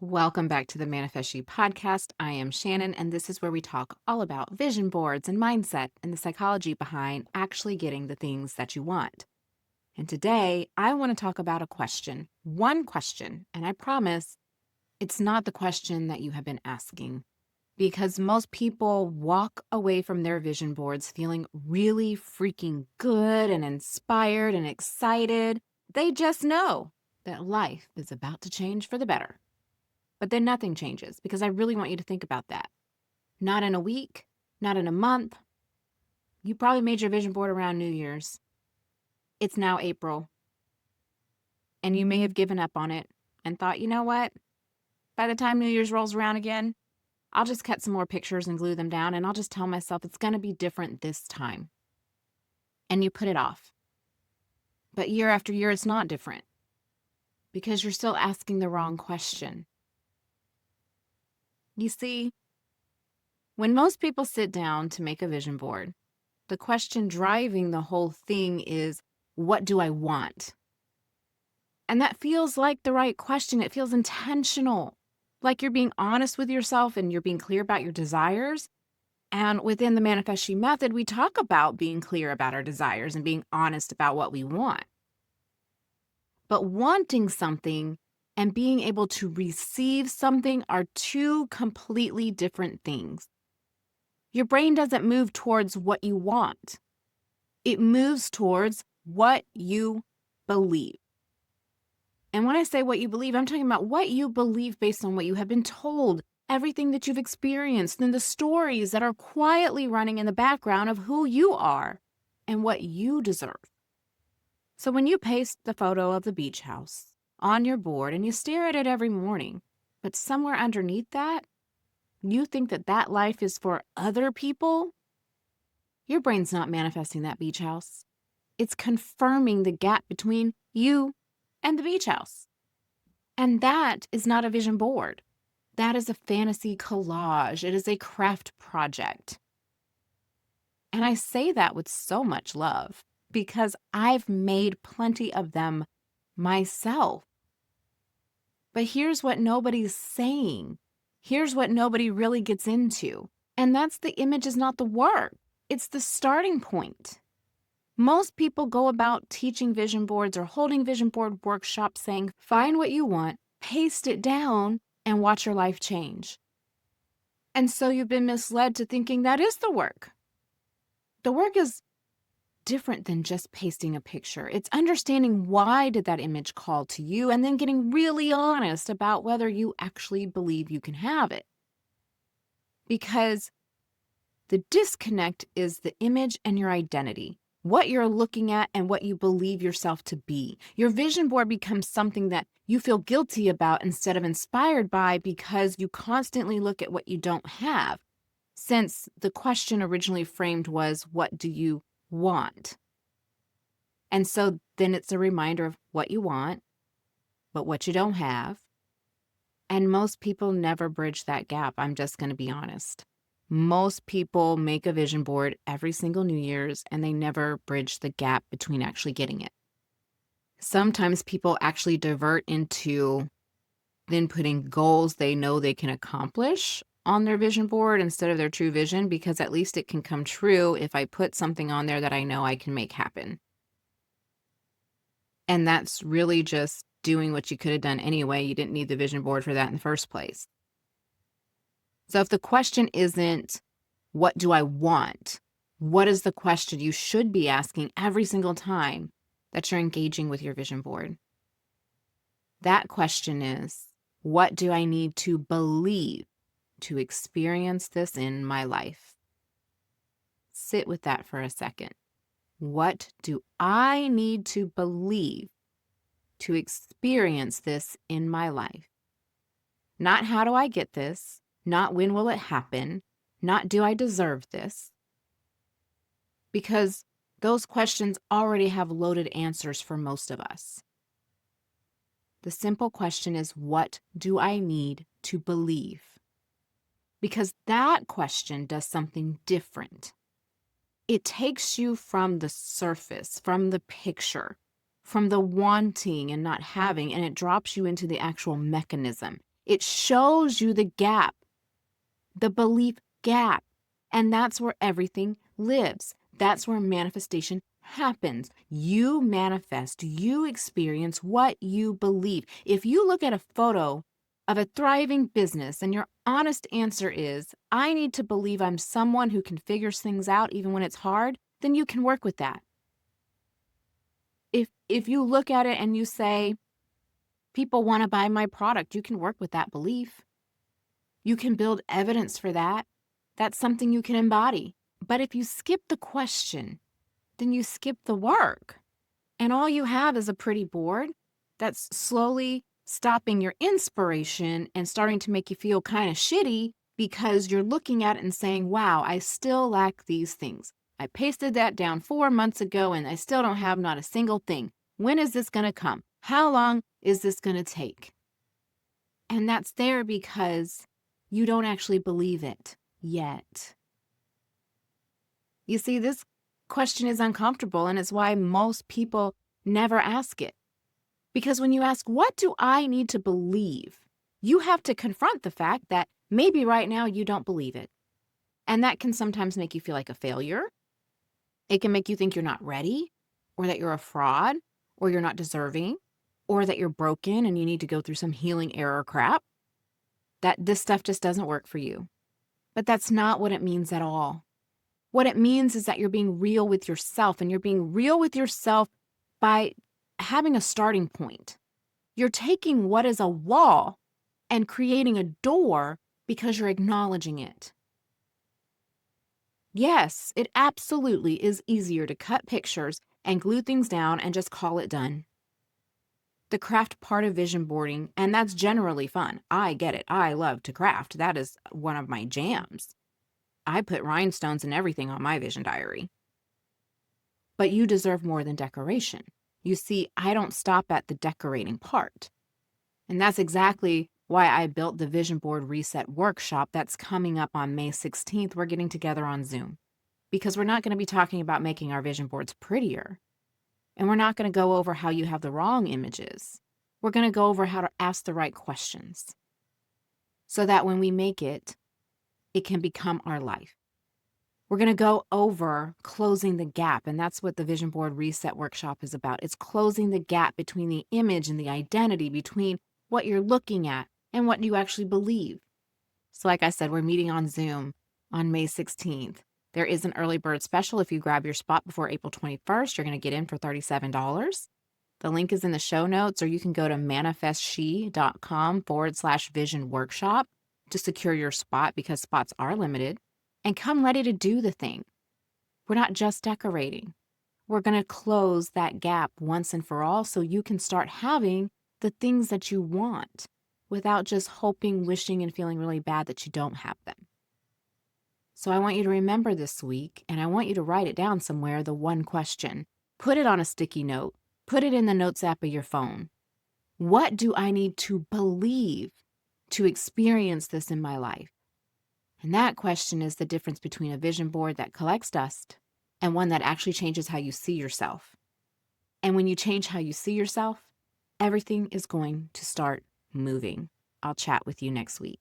Welcome back to the Manifest You podcast. I am Shannon, and this is where we talk all about vision boards and mindset and the psychology behind actually getting the things that you want. And today, I want to talk about one question, and I promise it's not the question that you have been asking, because most people walk away from their vision boards feeling really freaking good and inspired and excited. They just know that life is about to change for the better. But then nothing changes, because I really want you to think about that. Not in a week, not in a month. You probably made your vision board around New Year's. It's now April. And you may have given up on it and thought, you know what? By the time New Year's rolls around again, I'll just cut some more pictures and glue them down, and I'll just tell myself it's going to be different this time. And you put it off. But year after year, it's not different, because you're still asking the wrong question. You see, when most people sit down to make a vision board, the question driving the whole thing is, what do I want? And that feels like the right question. It feels intentional, like you're being honest with yourself and you're being clear about your desires. And within the Manifest You method, we talk about being clear about our desires and being honest about what we want. But wanting something and being able to receive something are two completely different things. Your brain doesn't move towards what you want. It moves towards what you believe. And when I say what you believe, I'm talking about what you believe based on what you have been told, everything that you've experienced, and the stories that are quietly running in the background of who you are and what you deserve. So when you paste the photo of the beach house on your board and you stare at it every morning, but somewhere underneath that, you think that that life is for other people, your brain's not manifesting that beach house. It's confirming the gap between you and the beach house. And that is not a vision board. That is a fantasy collage. It is a craft project. And I say that with so much love because I've made plenty of them myself. But here's what nobody's saying. Here's what nobody really gets into. And that's the image is not the work. It's the starting point. Most people go about teaching vision boards or holding vision board workshops saying, find what you want, paste it down, and watch your life change. And so you've been misled to thinking that is the work. The work is different than just pasting a picture. It's understanding why did that image call to you and then getting really honest about whether you actually believe you can have it. Because the disconnect is the image and your identity, what you're looking at and what you believe yourself to be. Your vision board becomes something that you feel guilty about instead of inspired by because you constantly look at what you don't have. Since the question originally framed was, what do you want? And so then it's a reminder of what you want, but what you don't have. And most people never bridge that gap. I'm just going to be honest. Most people make a vision board every single New Year's and they never bridge the gap between actually getting it. Sometimes people actually divert into then putting goals they know they can accomplish on their vision board instead of their true vision, because at least it can come true if I put something on there that I know I can make happen. And that's really just doing what you could have done anyway. You didn't need the vision board for that in the first place. So if the question isn't, what do I want? What is the question you should be asking every single time that you're engaging with your vision board? That question is, what do I need to believe to experience this in my life? Sit with that for a second. What do I need to believe to experience this in my life? Not how do I get this? Not when will it happen? Not do I deserve this? Because those questions already have loaded answers for most of us. The simple question is, what do I need to believe? Because that question does something different. It takes you from the surface, from the picture, from the wanting and not having, and it drops you into the actual mechanism. It shows you the gap, the belief gap. And that's where everything lives. That's where manifestation happens. You manifest, you experience what you believe. If you look at a photo of a thriving business and your honest answer is, I need to believe I'm someone who can figure things out even when it's hard, then you can work with that. If you look at it and you say, people want to buy my product, you can work with that belief. You can build evidence for that. That's something you can embody. But if you skip the question, then you skip the work. And all you have is a pretty board that's slowly stopping your inspiration and starting to make you feel kind of shitty because you're looking at it and saying, wow, I still lack these things. I pasted that down 4 months ago and I still don't have not a single thing. When is this going to come? How long is this going to take? And that's there because you don't actually believe it yet. You see, this question is uncomfortable, and it's why most people never ask it. Because when you ask, what do I need to believe? You have to confront the fact that maybe right now you don't believe it. And that can sometimes make you feel like a failure. It can make you think you're not ready, or that you're a fraud, or you're not deserving, or that you're broken and you need to go through some healing error crap. That this stuff just doesn't work for you. But that's not what it means at all. What it means is that you're being real with yourself, and you're being real with yourself by having a starting point. You're taking what is a wall and creating a door because you're acknowledging it. Yes, it absolutely is easier to cut pictures and glue things down and just call it done. The craft part of vision boarding, and that's generally fun. I get it. I love to craft. That is one of my jams. I put rhinestones and everything on my vision diary. But you deserve more than decoration. You see, I don't stop at the decorating part. And that's exactly why I built the Vision Board Reset workshop that's coming up on May 16th. We're getting together on Zoom because we're not going to be talking about making our vision boards prettier. And we're not going to go over how you have the wrong images. We're going to go over how to ask the right questions so that when we make it, it can become our life. We're going to go over closing the gap, and that's what the Vision Board Reset workshop is about. It's closing the gap between the image and the identity, between what you're looking at and what you actually believe. So like I said, we're meeting on Zoom on May 16th. There is an early bird special. If you grab your spot before April 21st, you're going to get in for $37. The link is in the show notes, or you can go to manifestshe.com/vision workshop to secure your spot because spots are limited. And come ready to do the thing. We're not just decorating. We're going to close that gap once and for all so you can start having the things that you want without just hoping, wishing, and feeling really bad that you don't have them. So I want you to remember this week, and I want you to write it down somewhere, the one question. Put it on a sticky note. Put it in the notes app of your phone. What do I need to believe to experience this in my life? And that question is the difference between a vision board that collects dust and one that actually changes how you see yourself. And when you change how you see yourself, everything is going to start moving. I'll chat with you next week.